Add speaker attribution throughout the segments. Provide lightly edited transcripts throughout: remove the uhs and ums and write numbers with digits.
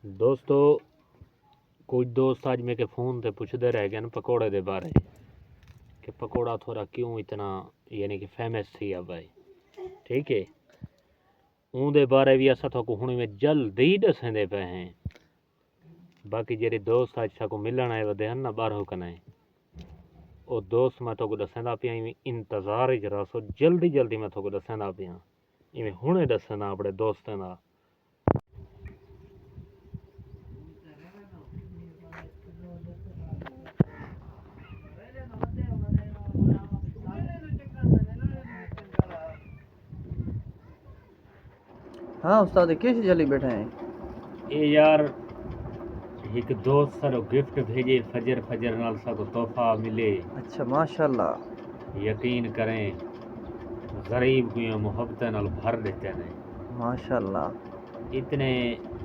Speaker 1: دوستو کچھ دوست آج میرے فون تے پوچھتے رہ گئے پکوڑے دے بارے کہ پکوڑا تھوڑا کیوں اتنا یعنی کہ فیمس تھی بھائی ٹھیک ہے اون دے بارے بھی اسا تو ہن میں جلدی دسندے پے ہیں باقی جڑے دوست آج سا کو ملن آئے ودے ہیں نا باہروں کنے او دوست میں تو کو دسندا پیا انتظار وچ رہو جلدی میں تو کو دسندا پیا ایویں ہنے دسنا اپنے دوستاں دا
Speaker 2: ہاں استاد کیسے چلی بیٹھے ہیں
Speaker 1: اے یار ایک دوست سارو گفٹ بھیجے فجر نال سا کو تحفہ ملے
Speaker 2: اچھا ماشاءاللہ
Speaker 1: یقین کریں غریب کو محبت نال بھر دیتے ہیں
Speaker 2: ماشاءاللہ
Speaker 1: اتنے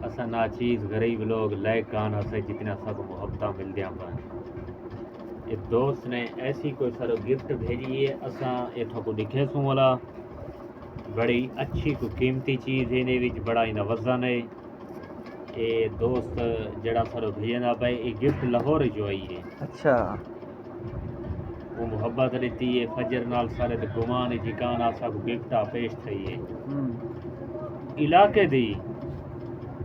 Speaker 1: اسا ناچیز غریب لوگ لے کان اسے جتنا سا کو محبتاں مل دیاں پائیں ایک دوست نے ایسی کوئی سارو گفٹ بھیجی ہے اساں ایتھوں کو دکھے سوں والا بڑی اچھی کو قیمتی چیز ہے نے وچ بڑا انہاں وزن ہے اے دوست جڑا سارو بھیجنا پے اے گفٹ لاہور جو آئی ہے
Speaker 2: اچھا
Speaker 1: وہ محبت دیتی ہے فجر نال سارے تے گمان جکان آسا کو گفٹ پیش تھی ہے علاقے دی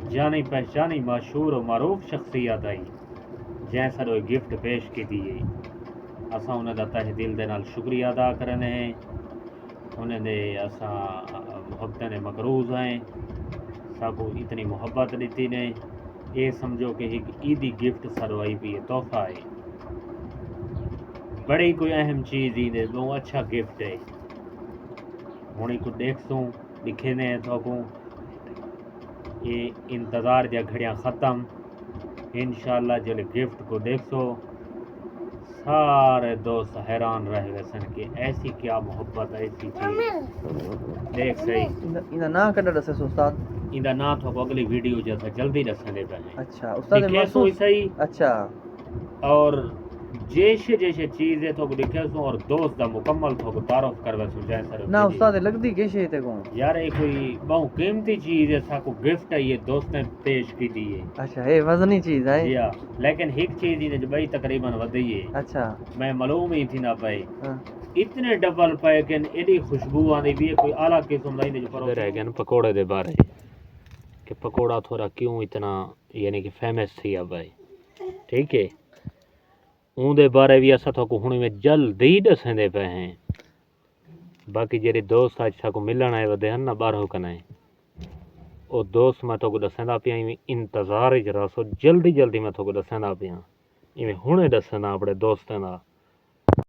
Speaker 1: جانی پہچانی مشہور و معروف شخصیت آئی جن سارو گفٹ پیش کی ہے اساں انہاں دا تہ دل دے نال شکریہ ادا کرنے ہیں انہیں دے اساں محبت نے مقروض ہیں ساکو اتنی محبت دیتی نے یہ سمجھو کہ ایک عیدی گفٹ سروائی بھی ہے تحفہ ہے بڑی کوئی اہم چیز ہی نے بہت اچھا گفٹ ہے ہونی کو دیکھ سوں دکھے نے تو کو یہ انتظار جا گھڑیاں ختم انشاءاللہ جلے گفٹ کو دیکھ سو سارے دوست حیران رہ گئے سن کہ ایسی کیا محبت ایسی چیز دیکھ صحیح
Speaker 2: انہاں نا کڈا دسے استاد
Speaker 1: اندا نا تو اگلی ویڈیو جیسا جلدی دسنے پہلے
Speaker 2: اچھا استاد
Speaker 1: دکھے سو صحیح
Speaker 2: اچھا
Speaker 1: اور جیسے چیز ہے تو دکھے سو اور دوست دا مکمل تو تعارف کروے سو جیسا
Speaker 2: نا استاد لگدی کیسے تے کو
Speaker 1: یار یہ کوئی بہت قیمتی چیز ہے سا کو گفٹ ہے یہ دوست نے پیش کی دی ہے
Speaker 2: اچھا اے وزنی چیز ہے
Speaker 1: جی ہاں لیکن ایک چیز ہی جو بھائی تقریباً ودی ہے
Speaker 2: اچھا
Speaker 1: میں معلوم ہی تھی نہ پائے اتنے ڈبل پائے کہ ایڈی خوشبو آندی بھی ہے کوئی اعلیٰ قسم دا جو پر رہ گئے پکوڑے دے بارے کہ پکوڑا تھوڑا کیوں اتنا یعنی کہ فیمس تھی بھائی ٹھیک ہے اون دے بارے بھی اسا تو ہن میں جلدی دسندے پے ہیں باقی جڑے دوست آج سا کو ملن آئے ودے ہیں نا باہروں کنے او دوست میں تو کو دسندا پیا انتظار وچ رہو جلدی میں تو کو دسندا پیا ایویں ہنے دسنا اپنے دوستاں دا